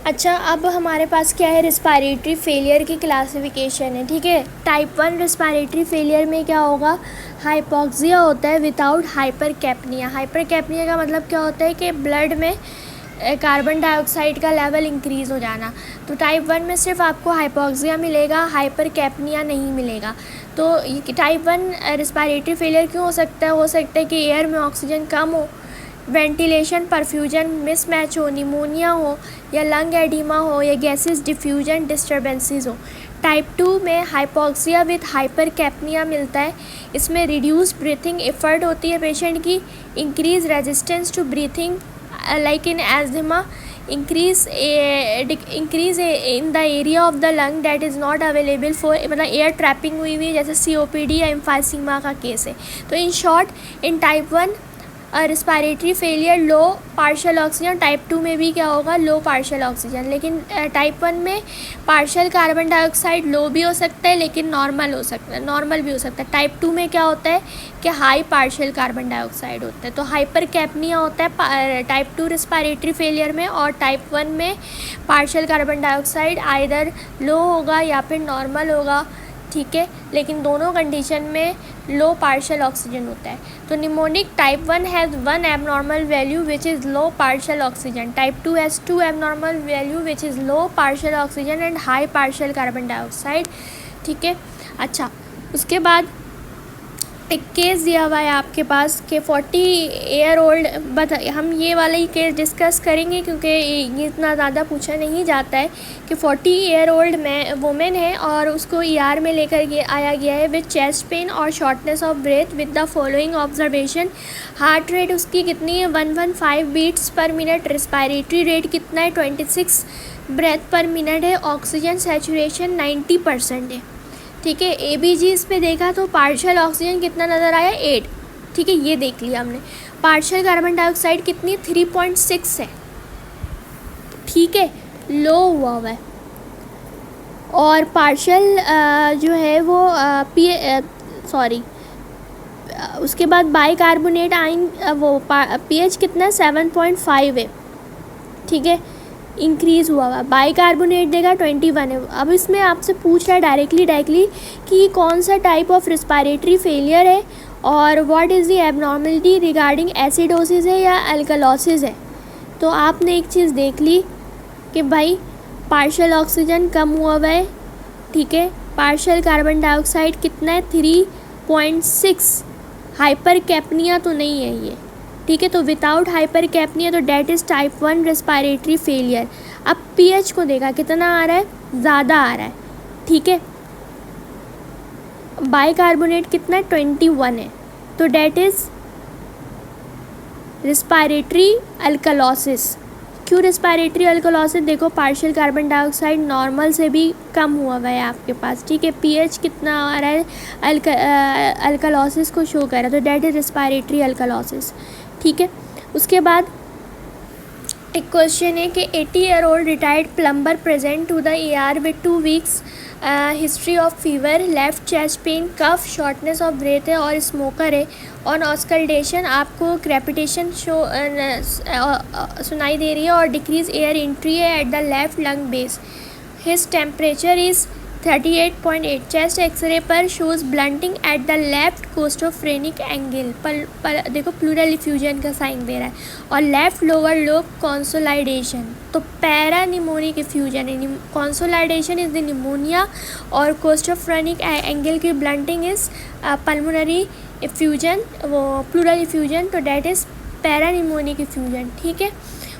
अच्छा, अब हमारे पास क्या है, रिस्पायरेटरी फेलियर की क्लासिफिकेशन है। ठीक है, टाइप 1 रिस्पायरेटरी फेलियर में क्या होगा, हाइपोक्सिया होता है विदाउट हाइपरकैप्निया। हाइपरकैप्निया का मतलब क्या होता है कि ब्लड में कार्बन डाइऑक्साइड का लेवल इंक्रीज़ हो जाना। तो टाइप 1 में सिर्फ आपको हाइपोक्सिया मिलेगा, हाइपरकैप्निया नहीं मिलेगा। तो टाइप 1 रिस्पायरेटरी फेलियर क्यों हो सकता है कि एयर में ऑक्सीजन कम हो, वेंटिलेशन परफ्यूजन मिसमैच हो, निमोनिया हो, या लंग एडिमा हो, या गैसेस डिफ्यूजन डिस्टर्बेंसेस हो। टाइप 2 में हाइपोक्सिया विद हाइपरकैप्निया मिलता है। इसमें रिड्यूस ब्रीथिंग एफर्ट होती है पेशेंट की, increase resistance to breathing like in asthma, increase in the area of the lung that is not available for, मतलब एयर ट्रैपिंग हुई हुई है, जैसे COPD या एम्फाइसीमा का केस है। तो in short in type 1 respiratory failure low partial oxygen, type 2 में भी क्या होगा, लो पार्शियल ऑक्सीजन। लेकिन टाइप 1 में पार्शियल कार्बन डाइऑक्साइड लो भी हो सकता है, लेकिन नॉर्मल भी हो सकता है। टाइप 2 में क्या होता है कि हाई पार्शियल कार्बन डाइऑक्साइड होता है। तो हाइपरकैप्निया होता है टाइप 2 रिस्पायरेटरी फेलियर में, और टाइप 1 में पार्शियल कार्बन डाइऑक्साइड आइदर लो होगा या फिर नॉर्मल होगा। ठीक है, लेकिन दोनों कंडीशन में लो पार्शियल ऑक्सीजन होता है। तो mnemonic type 1 has 1 abnormal value which is low partial oxygen, type 2 has 2 abnormal value which is low partial oxygen and high partial carbon dioxide. ठीक है, अच्छा, उसके बाद एक केस दिया हुआ है आपके पास कि 40 ईयर ओल्ड, हम ये वाला ही केस डिस्कस करेंगे क्योंकि ये इतना ज़्यादा पूछा नहीं जाता है कि 40 ईयर ओल्ड वुमेन है और उसको ER में लेकर आया गया है विद चेस्ट पेन और shortness of breath with the following observation. Heart rate उसकी कितनी है, 115 beats per minute, respiratory rate कितना है, 26 ब्रेथ पर मिनट है, ऑक्सीजन सैचुरेशन 90% है। ठीक है, ABG इस पे देखा तो पार्शियल ऑक्सीजन कितना नज़र आया, 8। ठीक है, ये देख लिया हमने। पार्शियल कार्बन डाइऑक्साइड कितनी, 3.6 है। ठीक है, लो हुआ है। और पार्शियल जो है वो उसके बाद बाइकार्बोनेट आयन वो pH कितना 7.5 है। ठीक है, इंक्रीज़ हुआ बाइकार्बोनेट देगा 21 है। अब इसमें आपसे पूछ रहा है डायरेक्टली कि कौन सा टाइप ऑफ रिस्पायरेटरी फेलियर है और what is the abnormality regarding acidosis है या अल्कलोसिस है। तो आपने एक चीज़ देख ली कि भाई पार्शियल ऑक्सीजन कम हुआ है। ठीक है, पार्शियल कार्बन डाइऑक्साइड कितना है, 3.6। हाइपरकैप्निया तो नहीं है ये। ठीक है, तो विदाउट हाइपरकैप्निया तो that is type 1 respiratory failure. अब pH को देखा कितना आ रहा है, ज़्यादा आ रहा है। ठीक है, बाइकार्बोनेट कितना है, 21 है, तो डेट इज़ रिस्पायरेटरी अल्कलोसिस। क्यों रिस्पायरेटरी अल्कलोसिस, देखो पार्शियल कार्बन डाइऑक्साइड नॉर्मल से भी कम हुआ है आपके पास। ठीक है, pH कितना आ रहा है, अल्कलोसिस को शो कर रहा है, तो डेट इज़ रिस्पायरेटरी अल्कलोसिस। ठीक है, उसके बाद एक क्वेश्चन है कि 80 year old retired plumber present to the ER with 2 weeks history of fever, left chest pain, cough, shortness of breath है और स्मोकर है। ऑन ऑस्कल्टेशन आपको क्रेपिटेशन सुनाई दे रही है और डिक्रीज एयर एंट्री है at the left lung base. His temperature is 38.8। Chest X ray पर shows blunting at the left costophrenic angle, देखो प्लूरल इफ्यूजन का साइन दे रहा है, और लेफ्ट लोअर लोब कॉन्सोलाइडेशन, तो पैरानिमोनिक इफ्यूजन है। कॉन्सोलाइडेशन इज द निमोनिया और कोस्टोफ्रेनिक एंगल की ब्लंटिंग इज पल्मोनरी इफ्यूजन, वो प्लूरल इफ्यूजन, तो डेट इज़ पैरानिमोनिक इफ्यूजन। ठीक है,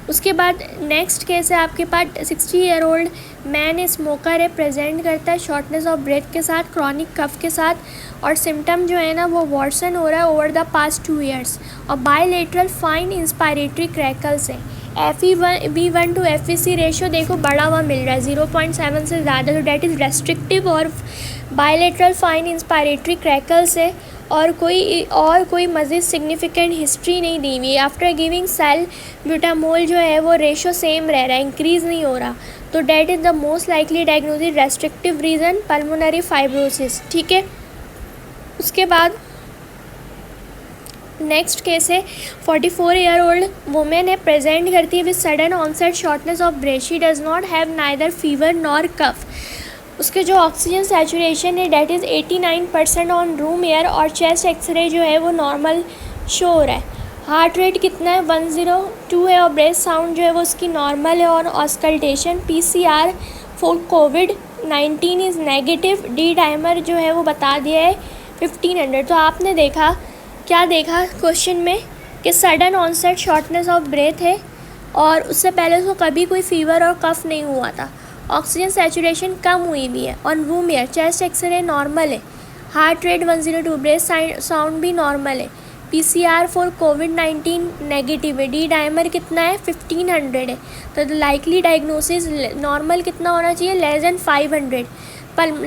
उसके बाद नेक्स्ट केस है आपके पास 60 ईयर ओल्ड मैन स्मोकर है, प्रेजेंट करता है शॉर्टनेस ऑफ ब्रेथ के साथ, क्रॉनिक कफ के साथ, और सिम्टम जो है ना वो वर्सन हो रहा है ओवर द पास्ट 2 ईयर्स, और बायलेटरल फाइन इंस्पायरेटरी क्रैकल्स है। FeV1 टू FeC रेशो देखो बढ़ा हुआ मिल रहा है, 0.7 से ज़्यादा, तो डेट इज़ रेस्ट्रिक्टिव, और बायलेटरल फाइन इंस्पायरेटरी क्रैकल्स है, और कोई मज़ीद सिग्निफिकेंट हिस्ट्री नहीं दी हुई। आफ्टर गिविंग सेल ब्यूटामोल जो है वो रेशो सेम रह रहा है, इंक्रीज़ नहीं हो रहा, तो that is the most likely diagnosis, restrictive reason pulmonary fibrosis. ठीक है, उसके बाद नेक्स्ट केस है 44 ईयर ओल्ड वुमेन है, प्रेजेंट करती है with sudden onset shortness of breath. She does not have neither fever nor cough. उसके जो ऑक्सीजन सैचुरेशन है that is 89% on room air, और चेस्ट एक्सरे जो है वो नॉर्मल शो हो रहा है। हार्ट रेट कितना है 102 है, और ब्रेथ साउंड जो है वो उसकी नॉर्मल है, और auscultation PCR for covid is negative. D dimer जो है वो बता दिया है 1500। तो आपने देखा, क्या देखा क्वेश्चन में कि sudden onset shortness of breath है, और उससे पहले उसको कभी कोई फीवर और कफ नहीं हुआ था। ऑक्सीजन सैचुरेशन कम हुई भी है on room air, chest x ray normal है, हार्ट रेट 102, ब्रेथ साउंड भी नॉर्मल है, PCR फॉर कोविड-19 नेगेटिव है, डी डाइमर कितना है 1500 है। तो लाइकली डायग्नोसिस नॉर्मल कितना होना चाहिए, less than 500।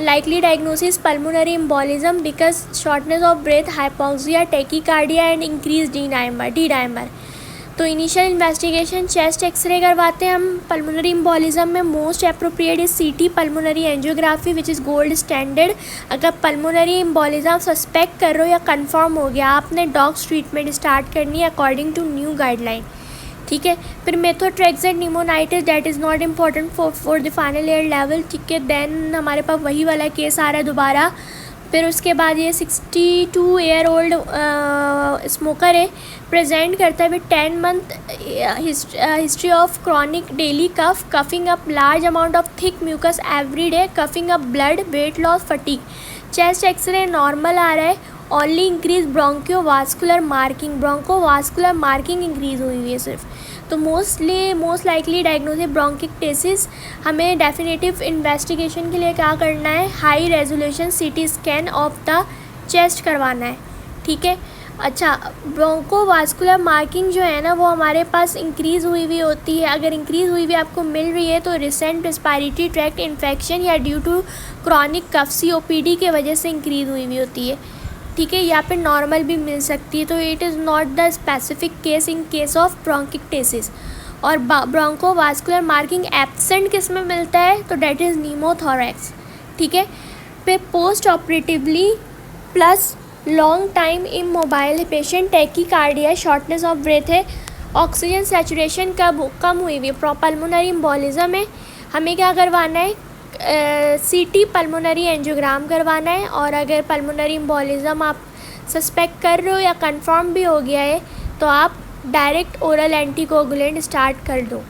likely diagnosis pulmonary embolism because shortness of breath, hypoxia, tachycardia and increased D-dimer। तो इनिशियल इन्वेस्टिगेशन चेस्ट एक्सरे करवाते हैं हम पल्मोनरी एम्बोलिज्म में। Most appropriate is CT pulmonary angiography which is gold standard. अगर pulmonary embolism suspect कर रहे हो या कंफर्म हो गया, आपने डॉग्स ट्रीटमेंट स्टार्ट करनी है अकॉर्डिंग टू न्यू गाइडलाइन, ठीक है। फिर methotrexate pneumonitis that is not important for the final year level, ठीक है। देन हमारे पास वही वाला केस आ रहा है दोबारा। फिर उसके बाद ये 62 ईयर ओल्ड स्मोकर है, प्रेजेंट करता है with 10 month history of chronic daily cough, coughing up large amount of thick mucus every day, coughing up blood, weight loss, fatigue. Chest x ray normal आ रहा है, only increase bronchovascular marking, bronchovascular marking increase हुई है सिर्फ। तो most likely diagnosis ब्रोंकिक्टेसिस। हमें definitive investigation के लिए क्या करना है, high resolution CT scan of the chest करवाना है, ठीक है। अच्छा, ब्रोंकोवास्कुलर मार्किंग जो है ना वो हमारे पास इंक्रीज़ हुई हुई होती है। अगर इंक्रीज़ हुई हुई आपको मिल रही है तो रिसेंट रेस्पिरेटरी ट्रैक्ट इन्फेक्शन या due to chronic cough COPD के वजह से इंक्रीज़ हुई हुई होती है, ठीक है। या फिर नॉर्मल भी मिल सकती है। तो it is not the specific case in case of bronchiectasis. और ब्रोंकोवास्कुलर मार्किंग एब्सेंट किस में मिलता है, तो डेट इज़ नीमोथोरैक्स, ठीक है। फिर post operatively plus long time immobile है patient, tachycardia, shortness of breath है, ऑक्सीजन सैचुरेशन कम हुई हुई है, पल्मोनरी एम्बोलिज्म है। हमें क्या करवाना है, CT पल्मोनरी एंजियोग्राम करवाना है। और अगर पल्मोनरी एम्बोलिज्म आप सस्पेक्ट कर रहे हो या कंफर्म भी हो गया है तो आप डायरेक्ट ओरल एंटीकोगुलेंट स्टार्ट कर दो,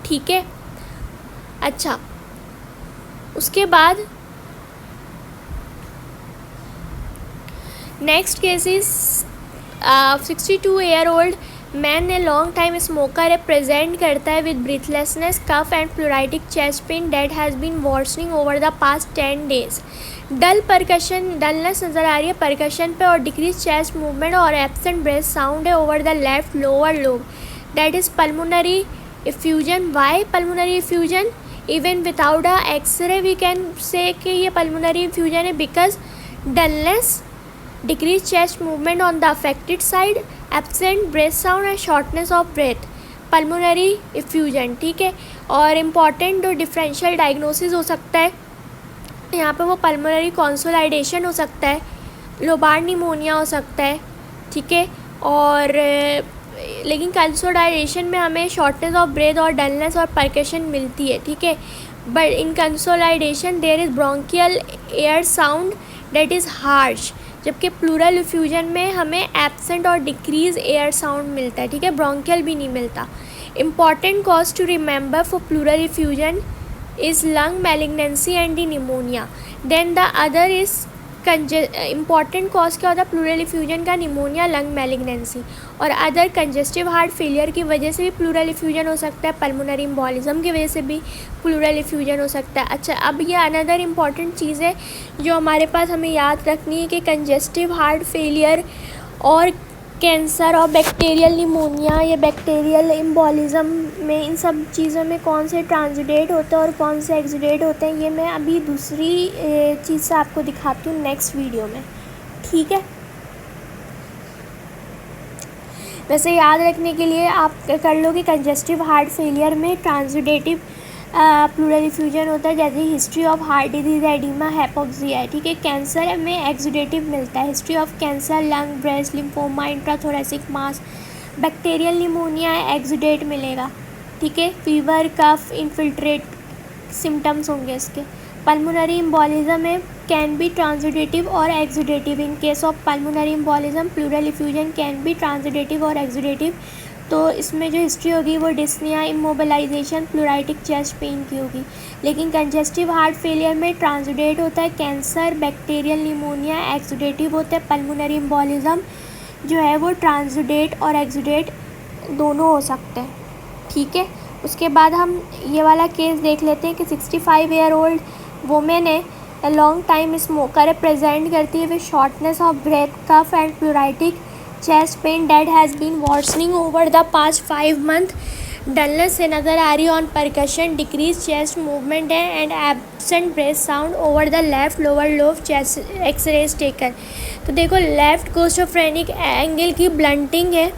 ठीक है। अच्छा, उसके बाद next case is 62 year old man ने, लॉन्ग टाइम स्मोकर है, प्रेजेंट करता है with breathlessness, cough and pleuritic chest pain that has been worsening over the past 10 days। Dullness नज़र आ रही है परकशन पे, और डिक्रीज चेस्ट मूवमेंट और एब्सेंट ब्रेथ साउंड है over the left lower lobe, that is pulmonary effusion. Why pulmonary effusion? Even without a X ray we can से कि ये पल्मोनरी इफ्यूजन है, because dullness, decreased chest movement on the affected side, absent breath sound and shortness of breath, pulmonary effusion, ठीक है। और important differential diagnosis हो सकता है यहाँ पे, वो पल्मोनरी कंसोलिडेशन हो सकता है, लोबार निमोनिया हो सकता है, ठीक है। और लेकिन कंसोलिडेशन में हमें शॉर्टनेस ऑफ ब्रेथ और डलनेस और परकशन मिलती है, ठीक है। But in consolidation there is bronchial air sound that is harsh, जबकि प्लूरल इफ्यूजन में हमें एब्सेंट और डिक्रीज एयर साउंड मिलता है, ठीक है, ब्रोंकियल भी नहीं मिलता। Important cause to remember for pleural effusion is lung malignancy and the pneumonia. Then the other is important cause क्या होता है प्लूरल इफ्यूजन का, निमोनिया, लंग मैलिग्नेंसी। और अदर कंजेस्टिव हार्ट फेलियर की वजह से भी प्लूरल इफ्यूजन हो सकता है, पल्मोनरी एम्बोलिज्म की वजह से भी प्लूरल इफ्यूजन हो सकता है। अच्छा, अब ये अनदर इम्पॉर्टेंट चीज़ है जो हमारे पास हमें याद रखनी है कि कंजेस्टिव हार्ट फेलियर और कैंसर और बैक्टीरियल निमोनिया या बैक्टीरियल एम्बोलिज्म में, इन सब चीज़ों में कौन से ट्रांजिडेट होते हैं और कौन से एक्जिडेट होते हैं, ये मैं अभी दूसरी चीज़ से आपको दिखाती हूँ नेक्स्ट वीडियो में, ठीक है। वैसे याद रखने के लिए आप कर लो कि कंजेस्टिव हार्ट फेलियर में ट्रांजिडेटिव प्लूरल इफ्यूजन होता है, जैसे history of heart disease, oedema, hypoxia है, ठीक है। कैंसर में एक्सुडेटिव मिलता है, history of cancer, lung, breast, lymphoma, intrathoracic mass. Bacterial pneumonia है, एक्सुडेट मिलेगा, ठीक है। फीवर, कफ, इन्फिल्ट्रेट सिम्टम्स होंगे इसके। पल्मोनरी एम्बोलिज्म में कैन बी ट्रांसुडेटिव और exudative. In case of pulmonary embolism pleural effusion can be transudative और exudative. तो इसमें जो हिस्ट्री होगी वो dyspnoea, immobilisation, pleuritic chest pen की होगी। लेकिन कंजेस्टिव हार्ट फेलियर में ट्रांसुडेट होता है कैंसर, बैक्टीरियल निमोनिया, एक्सुडेटिव होता है। पल्मोनरी एम्बोलिज्म जो है वो ट्रांसुडेट और एक्सुडेट दोनों हो सकते हैं, ठीक है। उसके बाद हम ये वाला केस देख लेते हैं कि 65 ईयर ओल्ड वुमेन है, लॉन्ग टाइम स्मोकर है, प्रेजेंट करती है with shortness of breath, cough and pleuritic chest pain that has been worsening over the past 5 month. Dullness से नज़र आ रही है on percussion, decrease chest movement है and absent breath sound over the left lower lobe chest, X rays taken. तो देखो left costophrenic angle की blunting है,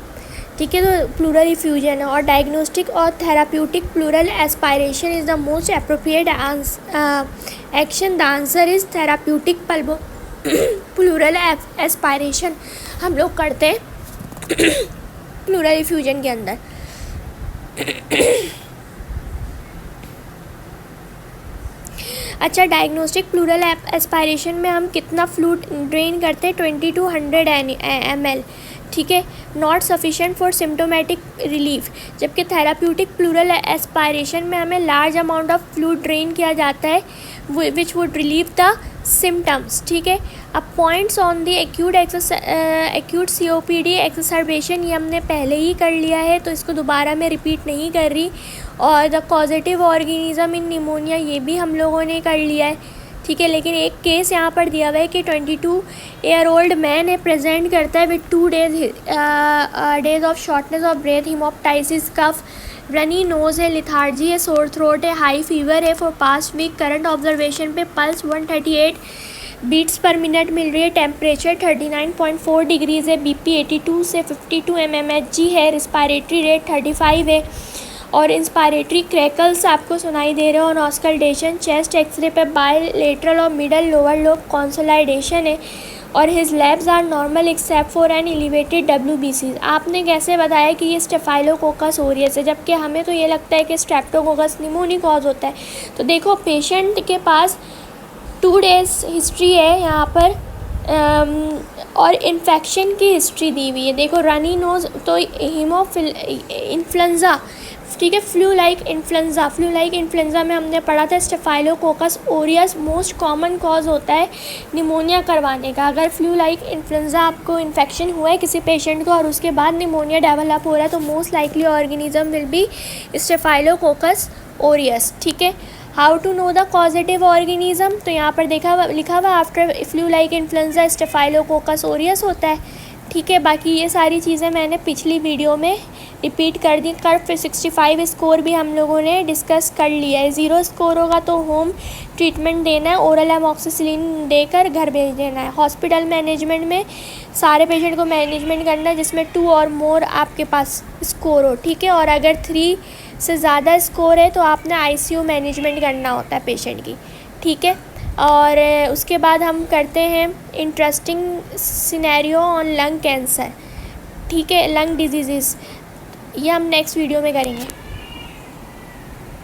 ठीक है। तो प्लूरल इफ्यूजन है। और डायग्नोस्टिक और therapeutic pleural aspiration is the most appropriate action. The answer is therapeutic pleural aspiration हम लोग करते हैं प्लूरल इफ्यूजन के अंदर। अच्छा, डायग्नोस्टिक प्लूरल एस्पायरेशन में हम कितना फ्लूइड ड्रेन करते हैं? 20 to 100 ml, ठीक है। Not sufficient for symptomatic relief. जबकि थेराप्यूटिक प्लूरल एस्पायरेशन में हमें large amount of fluid drain किया जाता है which would relieve the symptoms, ठीक है। अब points on the acute COPD एक्सरबेशन ये हमने पहले ही कर लिया है, तो इसको दोबारा मैं रिपीट नहीं कर रही। और the causative organism in pneumonia ये भी हम लोगों ने कर लिया है, ठीक है। लेकिन एक केस यहाँ पर दिया हुआ है कि 22 ईयर ओल्ड मैन है, प्रेजेंट करता है with 2 days of shortness of breath, haemoptysis, cough, runny nose है, लिथार्जी है, सोर थ्रोट है, हाई फीवर है for past week. Current observation पे पल्स 138 बीट्स पर मिनट मिल रही है, टेम्परेचर 39.4 डिग्रीज़ है, BP 82 से 52 mmHg है, रिस्पायरेटरी रेट 35 है और इंस्पायरेटरी क्रैकल्स आपको सुनाई दे रहे हो। और ऑस्कल्टेशन चेस्ट एक्सरे पे बायलेटरल और मिडल लोअर लोब कंसोलिडेशन है और his labs are normal except for an elevated WBC। आपने कैसे बताया कि ये स्टेफाइलोकोकस ओरियस है, जबकि हमें तो ये लगता है कि स्ट्रेप्टोकोकस निमोनिकॉज होता है। तो देखो पेशेंट के पास 2 डेज हिस्ट्री है यहाँ पर और इन्फेक्शन की हिस्ट्री दी हुई है। देखो रनी नोज तो इन्फ्लुएंजा, ठीक है। फ्लू लाइक इन्फ्लुएंजा में हमने पढ़ा था staphylococcus Orius most common cause होता है निमोनिया करवाने का। अगर फ्लू लाइक इन्फ्लुएंजा आपको इन्फेक्शन हुआ है किसी पेशेंट को और उसके बाद निमोनिया डेवलप हो रहा है तो most likely organism will be Staphylococcus aureus, ठीक है। How to know the causative organism, तो यहाँ पर लिखा हुआ after flu like influenza Staphylococcus aureus होता है, ठीक है। बाकी ये सारी चीज़ें मैंने पिछली वीडियो में रिपीट कर दी। फिर 65 स्कोर भी हम लोगों ने डिस्कस कर लिया है। 0 स्कोर होगा तो होम ट्रीटमेंट देना है, ओरल एमॉक्सिसिलिन देकर घर भेज देना है। हॉस्पिटल मैनेजमेंट में सारे पेशेंट को मैनेजमेंट करना है जिसमें 2 और मोर आपके पास स्कोर हो, ठीक है। और अगर 3 से ज़्यादा स्कोर है तो आपने ICU मैनेजमेंट करना होता है पेशेंट की, ठीक है। और उसके बाद हम करते हैं interesting scenario on lung cancer, ठीक है, लंग डिजीज़। ये हम नेक्स्ट वीडियो में करेंगे।